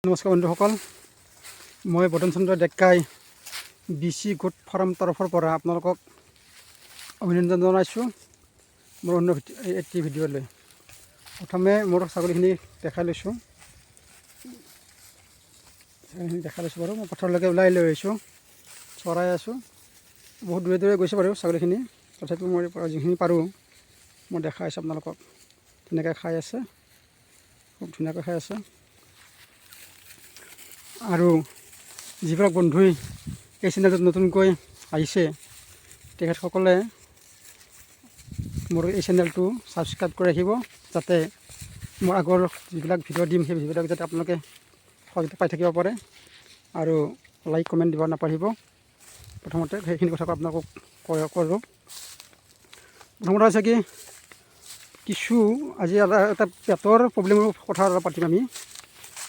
নমস্কাৰ বন্ধুসকল, মই বদন চন্দ্ৰ ডেকাই BC গোট ফাৰ্ম তৰফৰ পৰা আপোনালোকক অভিনন্দন জনাইছোঁ মোৰ অন্য এটি ভিডিঅ'লৈ। প্ৰথমে মোৰ ছাগলীখিনি দেখাই লৈছোঁ বাৰু। মই পথাৰলৈকে ওলাই লৈ আহিছোঁ, চৰাই আছোঁ। বহুত দূৰে দূৰে গৈছে বাৰু ছাগলীখিনি, তথাপিও মই যিখিনি পাৰোঁ মই দেখাই আছোঁ আপোনালোকক। ধুনীয়াকৈ খাই আছে, খুব ধুনীয়াকৈ খাই আছে। আৰু যিবিলাক বন্ধুই এই চেনেলটোত নতুনকৈ আহিছে তেখেতসকলে মোৰ এই চেনেলটো ছাবস্ক্ৰাইব কৰি ৰাখিব, যাতে মই আগৰ যিবিলাক ভিডিঅ' দিম সেই ভিডিঅ'বিলাক যাতে আপোনালোকে সহজতে পাই থাকিব পাৰে। আৰু লাইক কমেণ্ট দিব নাপাহৰিব। প্ৰথমতে সেইখিনি কথা আপোনালোকক কৰোঁ। প্ৰথমতে হৈছে কি, আজি এটা পেটৰ প্ৰব্লেমৰ কথা অলপ পাতিম আমি।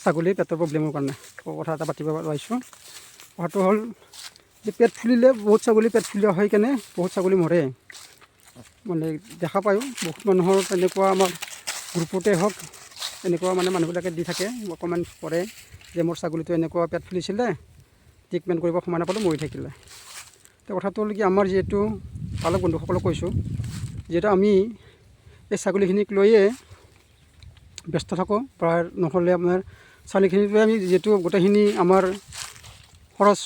ছাগলীৰ পেটৰ প্ৰব্লেমৰ কাৰণে কথা এটা পাতিব পাৰিছোঁ। কথাটো হ'ল যে পেট ফুলিলে বহুত ছাগলী পেট ফুলিয়া হৈ কেনে বহুত ছাগলী মৰে। মানে দেখা পাওঁ বহুত মানুহৰ তেনেকুৱা, আমাৰ গ্ৰুপতে হওক এনেকুৱা মানে মানুহবিলাকে দি থাকে, কমেণ্ট কৰে যে মোৰ ছাগলীটো এনেকুৱা পেট ফুলিছিলে, ট্ৰিটমেণ্ট কৰিব সময় নাপালোঁ, মৰি থাকিলে। তো কথাটো হ'ল কি, আমাৰ যিহেতু পালক বন্ধুসকলক কৈছোঁ, যিহেতু আমি এই ছাগলীখিনিক লৈয়ে ব্যস্ত থাকোঁ, প্ৰায় নহ'লে আপোনাৰ ছাগলীখিনিৰ আমি যিহেতু গোটেইখিনি আমাৰ খৰচ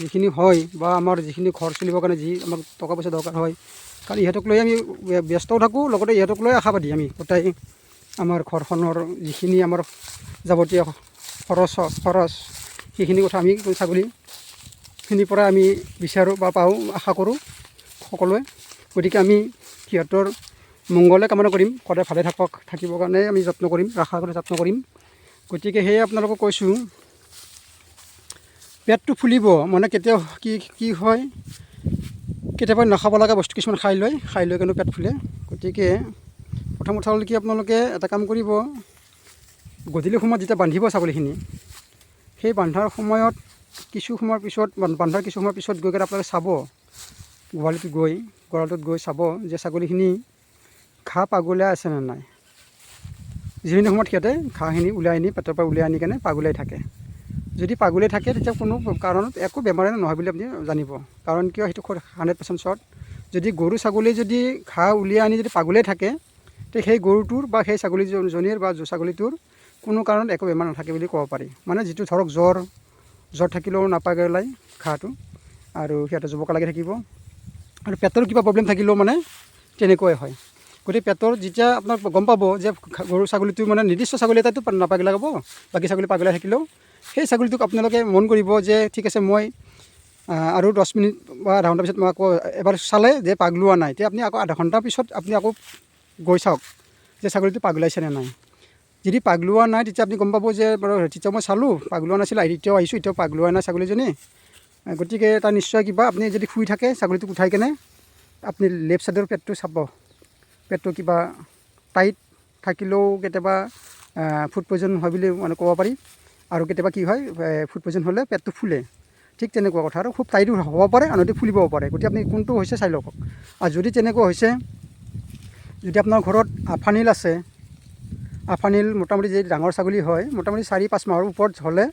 যিখিনি হয় বা আমাৰ যিখিনি ঘৰ চলিবৰ কাৰণে যি আমাক টকা পইচা দৰকাৰ হয়, কাৰণ ইহঁতক লৈ আমি ব্যস্তও থাকোঁ, লগতে ইহঁতক লৈ আশাবাদী আমি গোটেই আমাৰ ঘৰখনৰ যিখিনি আমাৰ যাৱতীয় খৰচ সেইখিনি কথা আমি ছাগলীখিনিৰ পৰা আমি বিচাৰোঁ বা পাওঁ, আশা কৰোঁ সকলোৱে। গতিকে আমি সিহঁতৰ মংগলে কামনা কৰিম, সদায় ভালে থাকিবৰ কাৰণে আমি যত্ন কৰিম, ৰখাৰ কাৰণে যত্ন কৰিম। গতিকে সেয়ে আপোনালোকক কৈছোঁ, পেটটো ফুলিব মানে কেতিয়াও কি হয়, কেতিয়াবা নাখাব লগা বস্তু কিছুমান খাই লৈ কিন্তু পেট ফুলে। গতিকে প্ৰথম কথা হ'ল কি, আপোনালোকে এটা কাম কৰিব, গধূলি সময়ত যেতিয়া বান্ধিব ছাগলীখিনি, সেই বন্ধাৰ সময়ত কিছু সময়ৰ পিছত গৈ কেনে আপোনালোকে চাব, গঁৰালটোত গৈ চাব যে ছাগলীখিনি ঘাঁহ পাগলাই আছে নে নাই। যিখিনি সময়ত সিহঁতে ঘাঁহখিনি উলিয়াই আনি পেটৰ পৰা উলিয়াই আনি কেনে পাগলাই থাকে। যদি পাগলাই থাকে তেতিয়া কোনো কাৰণত একো বেমাৰে নহয় বুলি আপুনি জানিব। কাৰণ কিয়, সেইটো 100% শ্বৰ্ট। যদি গৰু ছাগলী যদি ঘাঁহ উলিয়াই আনি যদি পাগলাই থাকে, তে সেই গৰুটোৰ বা সেই ছাগলীজনীৰ বা ছাগলীটোৰ কোনো কাৰণত একো বেমাৰ নাথাকে বুলি ক'ব পাৰি। মানে যিটো ধৰক জ্বৰ থাকিলেও নাপাগলাই ঘাঁহটো, আৰু সিহঁতে জুবকা লাগি থাকিব। আৰু পেটৰ কিবা প্ৰব্লেম থাকিলেও মানে তেনেকুৱাই হয়। গতিকে পেটৰ যেতিয়া আপোনাক গম পাব যে গৰু ছাগলীটো মানে নিৰ্দিষ্ট ছাগলী এটাতো নাপাগলাই হ'ব, বাকী ছাগলী পাগলাই থাকিলেও সেই ছাগলীটোক আপোনালোকে মন কৰিব যে ঠিক আছে, মই আৰু 10 মিনিট বা আধা ঘণ্টা পিছত মই আকৌ এবাৰ চালে যে পাগলোৱা নাই, তেতিয়া আপুনি আকৌ আধা ঘণ্টাৰ পিছত আপুনি আকৌ গৈ চাওক যে ছাগলীটো পাগলাইছে নে নাই। যদি পাগলোৱা নাই তেতিয়া আপুনি গম পাব যে বাৰু তেতিয়া মই চালোঁ পাগলোৱা নাছিল, এতিয়াও আহিছোঁ, এতিয়াও পাগলোৱা নাই ছাগলীজনী। গতিকে তাৰ নিশ্চয় কিবা, আপুনি যদি শুই থাকে ছাগলীটোক উঠাই কেনে আপুনি লেফ্ট ছাইডৰ পেটটো চাব। পেটটো কিবা টাইট থাকিলেও কেতিয়াবা ফুড পয়জন হয় বুলি মানে ক'ব পাৰি। আৰু কেতিয়াবা কি হয়, ফুড পয়জন হ'লে পেটটো ফুলে, ঠিক তেনেকুৱা কথা। আৰু খুব টাইটো হ'ব পাৰে, আনহাতে ফুলিবও পাৰে। গতিকে আপুনি কোনটো হৈছে চাই লওক। আৰু যদি তেনেকুৱা হৈছে, যদি আপোনাৰ ঘৰত আফানিল আছে, আফানিল মোটামুটি যদি ডাঙৰ ছাগলী হয়, মোটামুটি 4-5 মাহৰ ওপৰত হ'লে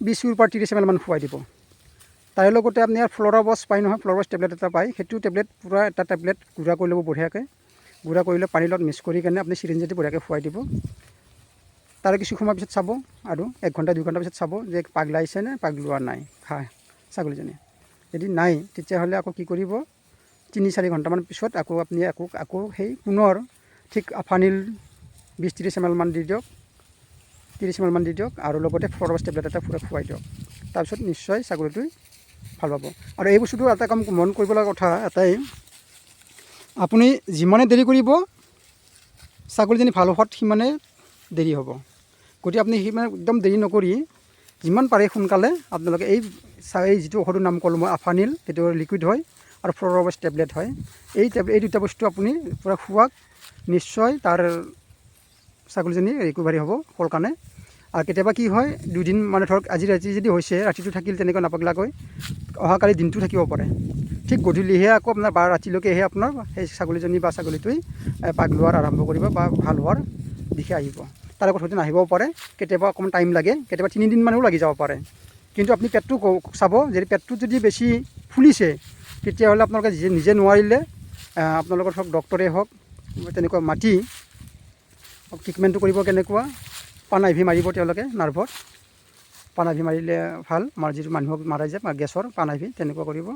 20 পৰা 30 ml মান খুৱাই দিব। তাৰে লগতে আপুনি ফ্ল'ৰাবছ পায় নহয়, ফ্ল'ৰাবছ টেবলেট এটা পায়, সেইটো টেবলেট পূৰা এটা টেবলেট গুড়া কৰি ল'ব বঢ়িয়াকৈ। গুড়া কৰিলে পানীৰ লগত মিক্স কৰি কেনে আপুনি চিৰিঞ্জেদি বঢ়িয়াকৈ খুৱাই দিব। তাৰে কিছু সময়ৰ পিছত চাব, আৰু 1 ঘণ্টা 2 ঘণ্টা পিছত চাব যে পাগলাইছে নে পাগলোৱা নাই ঘাঁহ ছাগলীজনী। যদি নাই, তেতিয়াহ'লে আকৌ কি কৰিব, 3-4 ঘণ্টামান পিছত আপুনি সেই পুনৰ ঠিক আফানিল 20-30 ml মান দি দিয়ক, 30 ml মান দি দিয়ক, আৰু লগতে ফ্ল'ৰাবছ টেবলেট এটা পূৰা খুৱাই দিয়ক। তাৰপিছত নিশ্চয় ছাগলীটোৱে ভাল পাব। আৰু এই বস্তুটো এটা কাম মন কৰিব লগা কথা এটাই, আপুনি যিমানে দেৰি কৰিব ছাগলীজনী ভাল হোৱাত সিমানে দেৰি হ'ব। গতিকে আপুনি সিমান একদম দেৰি নকৰি যিমান পাৰে সোনকালে আপোনালোকে এই যিটো ঔষধৰ নাম ক'লোঁ মই, আফানিল, সেইটো লিকুইড হয়, আৰু ফ্ল'ৰাবছ টেবলেট হয়, এই দুটা বস্তু আপুনি পূৰা খুৱাওক, নিশ্চয় তাৰ ছাগলীজনী ৰিকভাৰী হ'ব সোনকালে। আৰু কেতিয়াবা কি হয়, 2 দিন মানে ধৰক আজি ৰাতি যদি হৈছে, ৰাতিটো থাকিল তেনেকৈ নাপাগলাকৈ, অহাকালি দিনটো থাকিব পাৰে। ঠিক গধূলিহে আকৌ আপোনাৰ বা ৰাতিলৈকেহে আপোনাৰ সেই ছাগলীজনী বা ছাগলীটোৱে পাগলোৱাৰ আৰম্ভ কৰিব বা ভাল হোৱাৰ দিশে আহিব। তাৰ আগত হয়তো নাহিবও পাৰে, কেতিয়াবা অকণমান টাইম লাগে, কেতিয়াবা 3 দিনমানো লাগি যাব পাৰে। কিন্তু আপুনি পেটটো চাব, যদি পেটটো যদি বেছি ফুলিছে তেতিয়াহ'লে আপোনালোকে নিজে নোৱাৰিলে আপোনালোকৰ ধৰক ডক্তৰে হওক তেনেকুৱা মাতি ট্ৰিটমেণ্টটো কৰিব। কেনেকুৱা পান আইভি মাৰিব তেওঁলোকে নাৰ্ভত, পান আইভি মাৰিলে ভাল, আমাৰ যিটো মানুহক মাৰা যায় গেছৰ পান আইভি তেনেকুৱা কৰিব।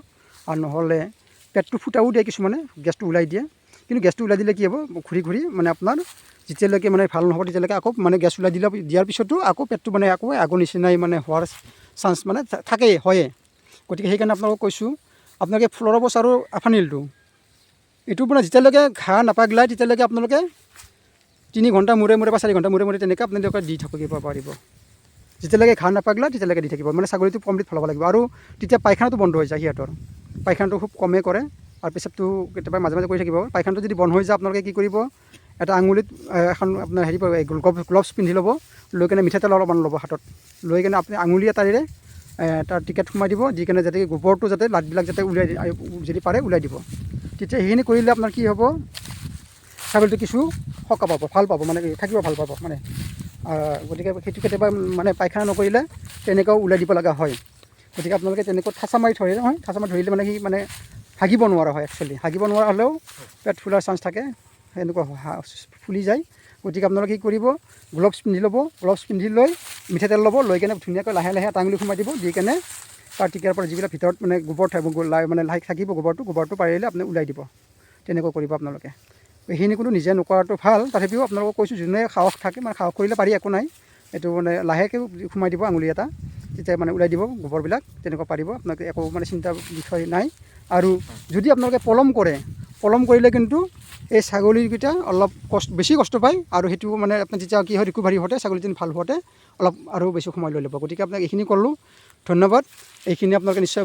আৰু নহ'লে পেটটো ফুটাও দিয়ে কিছুমানে, গেছটো ওলাই দিয়ে। কিন্তু গেছটো ওলাই দিলে কি হ'ব, ঘূৰি ঘূৰি মানে আপোনাৰ যেতিয়ালৈকে মানে ভাল নহ'ব তেতিয়ালৈকে আকৌ মানে গেছ ওলাই দিয়াৰ পিছতো আকৌ পেটটো মানে আকৌ আগৰ নিচিনাই মানে হোৱাৰ চান্স মানে থাকেই, হয়ে। গতিকে সেইকাৰণে আপোনালোকক কৈছোঁ, আপোনালোকে ফ্ল'ৰবছ আৰু আফানিলটো এইটো মানে যেতিয়ালৈকে ঘাঁ নাপাগলায় তেতিয়ালৈকে আপোনালোকে 3 ঘণ্টা মূৰে মূৰে বা 4 ঘণ্টা মূৰে মূৰে তেনেকৈ আপোনালোকে দি থাকিব পাৰিব। যেতিয়ালৈকে ঘাঁ নাপাগলা তেতিয়ালৈকে দি থাকিব, মানে ছাগলীটো কমপ্লিট ফলাব লাগিব। আৰু তেতিয়া পায়খানাটো বন্ধ হৈ যায়, সিহঁতৰ পায়খানাটো খুব কমেই কৰে আৰু পেচাবটো কেতিয়াবা মাজে মাজে কৰি থাকিব। পায়খানাটো যদি বন্ধ হৈ যায় আপোনালোকে কি কৰিব, এটা আঙুলিত এখন আপোনাৰ হেৰি গ্লভছ পিন্ধি ল'ব, লৈ কিনে মিঠাতেল অলপমান ল'ব হাতত, লৈ কিনে আপুনি আঙুলি এটাৰে তাৰ টিকেট সোমাই দিব, দি কিনে যাতে গোবৰটো যাতে লাটবিলাক যাতে উলিয়াই যদি পাৰে ওলাই দিব। তেতিয়া সেইখিনি কৰিলে আপোনাৰ কি হ'ব, ছাগলীটো কিছু সকাহ পাব, ভাল পাব, মানে থাকিব ভাল পাব মানে। গতিকে সেইটো কেতিয়াবা মানে পায়খানা নকৰিলে তেনেকুৱাও ওলাই দিব লগা হয়। গতিকে আপোনালোকে তেনেকুৱা ঠাঁচা মাৰি ধৰে নহয়, ঠাঁচা মাৰি ধৰিলে মানে সি মানে হাগিব নোৱাৰা হয়। একচুৱেলি হাগিব নোৱাৰা হ'লেও পেট ফুলাৰ চান্স থাকে, সেনেকুৱা ফুলি যায়। গতিকে আপোনালোকে কি কৰিব, গ্লভছ পিন্ধি ল'ব, গ্লভছ পিন্ধি লৈ মিঠাতেল ল'ব, লৈ কিনে ধুনীয়াকৈ লাহে লাহে এটা আঙুলি সোমাই দিব, দি কিনে তাৰ টিকাৰ পৰা যিবিলাক ভিতৰত মানে গোবৰ মানে লাহেক থাকিব, গোবৰটো পাৰিলে আপুনি ওলাই দিব। তেনেকুৱা কৰিব আপোনালোকে। এইখিনি কোনো নিজে নকৰাটো ভাল, তথাপিও আপোনালোকক কৈছোঁ, যোনে সাহস থাকে মানে সাহস কৰিলে পাৰি, একো নাই। এইটো মানে লাহেকৈ সোমাই দিব আঙুলি এটা, তেতিয়া মানে ওলাই দিব গোবৰবিলাক, তেনেকুৱা পাৰিব। আপোনালোকে একো মানে চিন্তাৰ বিষয় নাই। আৰু যদি আপোনালোকে পলম কৰিলে কিন্তু এই ছাগলীকেইটা অলপ বেছি কষ্ট পায়, আৰু সেইটো মানে আপোনাৰ যেতিয়া কি হয় ৰিকভাৰী হওঁতে ছাগলীজনী ভাল হওঁতে অলপ আৰু বেছি সময় লৈ ল'ব। গতিকে আপোনাক এইখিনি ক'লোঁ, ধন্যবাদ। এইখিনি আপোনালোকে নিশ্চয়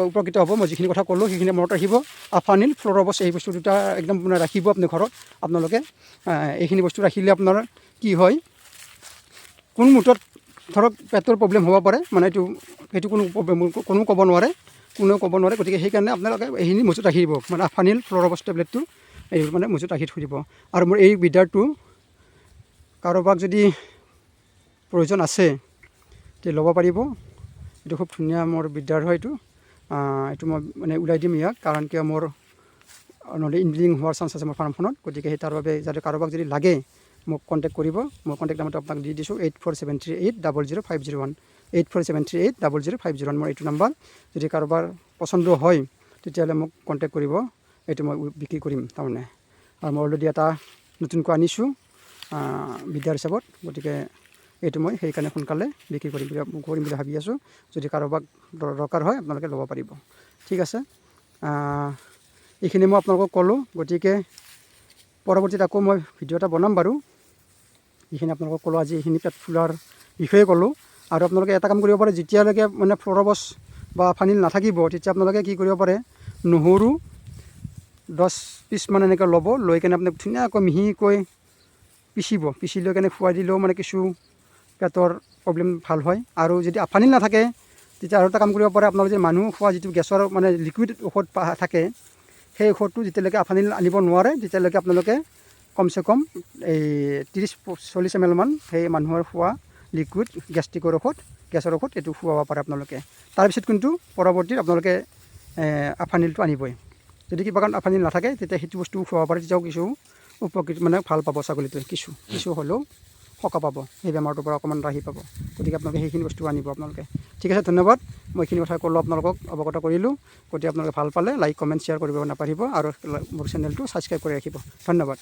উপকৃত হ'ব। মই যিখিনি কথা ক'লোঁ সেইখিনি মনত ৰাখিব। আফানিল, ফ্ল'ৰবছ এই বস্তু দুটা একদম মানে ৰাখিব আপুনি ঘৰত। আপোনালোকে এইখিনি বস্তু ৰাখিলে আপোনাৰ কি হয়, কোন মুহূৰ্তত ধৰক পেটৰ প্ৰব্লেম হ'ব পাৰে, মানে সেইটো কোনেও ক'ব নোৱাৰে। গতিকে সেইকাৰণে আপোনালোকে এইখিনি মজুত ৰাখি দিব, মানে আফানিল, ফ্ল'ৰবছ টেবলেটটো এই মানে মজুত ৰাখি থৈ দিব। আৰু মোৰ এই বিদ্যাটো কাৰোবাক যদি প্ৰয়োজন আছে তেতিয়া ল'ব পাৰিব। এইটো খুব ধুনীয়া মোৰ বিদ্যাৰ হয়। এইটো মই মানে ওলাই দিম ইয়াক, কাৰণ কিয় মোৰ নহ'লে ইনব্ৰিডিং হোৱাৰ চান্স আছে মোৰ ফাৰ্মখনত। গতিকে সেই তাৰ বাবে যাতে কাৰোবাক যদি লাগে মোক কণ্টেক্ট কৰিব। মোৰ কণ্টেক্ট নাম্বাৰটো আপোনাক দি দিছোঁ, 8473800501, 8473800501 মোৰ এইটো নাম্বাৰ। যদি কাৰোবাৰ পচন্দ হয় তেতিয়াহ'লে মোক কণ্টেক্ট কৰিব, এইটো মই বিক্ৰী কৰিম তাৰমানে। আৰু মই অলৰেডি এটা নতুনকৈ আনিছোঁ বিদ্যাৰ হিচাপত। গতিকে এইটো মই সেইকাৰণে সোনকালে বিক্ৰী কৰিম বুলি ভাবি আছোঁ। যদি কাৰোবাক দৰকাৰ হয় আপোনালোকে ল'ব পাৰিব। ঠিক আছে, এইখিনি মই আপোনালোকক ক'লোঁ। গতিকে পৰৱৰ্তীত আকৌ মই ভিডিঅ' এটা বনাম বাৰু। এইখিনি আপোনালোকক ক'লোঁ, আজি এইখিনি পেট ফুলাৰ বিষয়ে ক'লোঁ। আৰু আপোনালোকে এটা কাম কৰিব পাৰে, যেতিয়ালৈকে মানে ফ্ল'ৰবছ বা আফানিল নাথাকিব তেতিয়া আপোনালোকে কি কৰিব পাৰে, নহৰু 10 পিচমান এনেকৈ ল'ব, লৈ কিনে আপুনি ধুনীয়াকৈ মিহিকৈ পিচি লৈ কিনে খুৱাই দিলেও মানে কিছু পেটৰ প্ৰব্লেম ভাল হয়। আৰু যদি আফানিল নাথাকে তেতিয়া আৰু এটা কাম কৰিব পাৰে, আপোনালোকে মানুহ খোৱা যিটো গেছৰ মানে লিকুইড ঔষধ থাকে, সেই ঔষধটো যেতিয়ালৈকে আফানিল আনিব নোৱাৰে তেতিয়ালৈকে আপোনালোকে কমচে কম এই 30-40 ml মান সেই মানুহৰ খোৱা লিকুইড গেছৰ ঔষধ এইটো খুৱাব পাৰে আপোনালোকে। তাৰপিছত কিন্তু পৰৱৰ্তীত আপোনালোকে আফানিলটো আনিবই। যদি কিবা কাৰণ আফানিল নাথাকে তেতিয়া সেইটো বস্তু খুৱাব পাৰে, তেতিয়াও কিছু উপকৃত মানে ভাল পাব ছাগলীটোৱে, কিছু হ'লেও সকাহ পাব, সেই বেমাৰটোৰ পৰা অকণমান ৰাহি পাব। গতিকে আপোনালোকে সেইখিনি বস্তু আনিব আপোনালোকে। ঠিক আছে, ধন্যবাদ। মই এইখিনি কথা ক'লোঁ, আপোনালোকক অৱগত কৰিলোঁ। গতিকে আপোনালোকে ভাল পালে লাইক, কমেণ্ট, শ্বেয়াৰ কৰিব নাপাহৰিব, আৰু মোৰ চেনেলটো ছাবস্ক্ৰাইব কৰি ৰাখিব। ধন্যবাদ।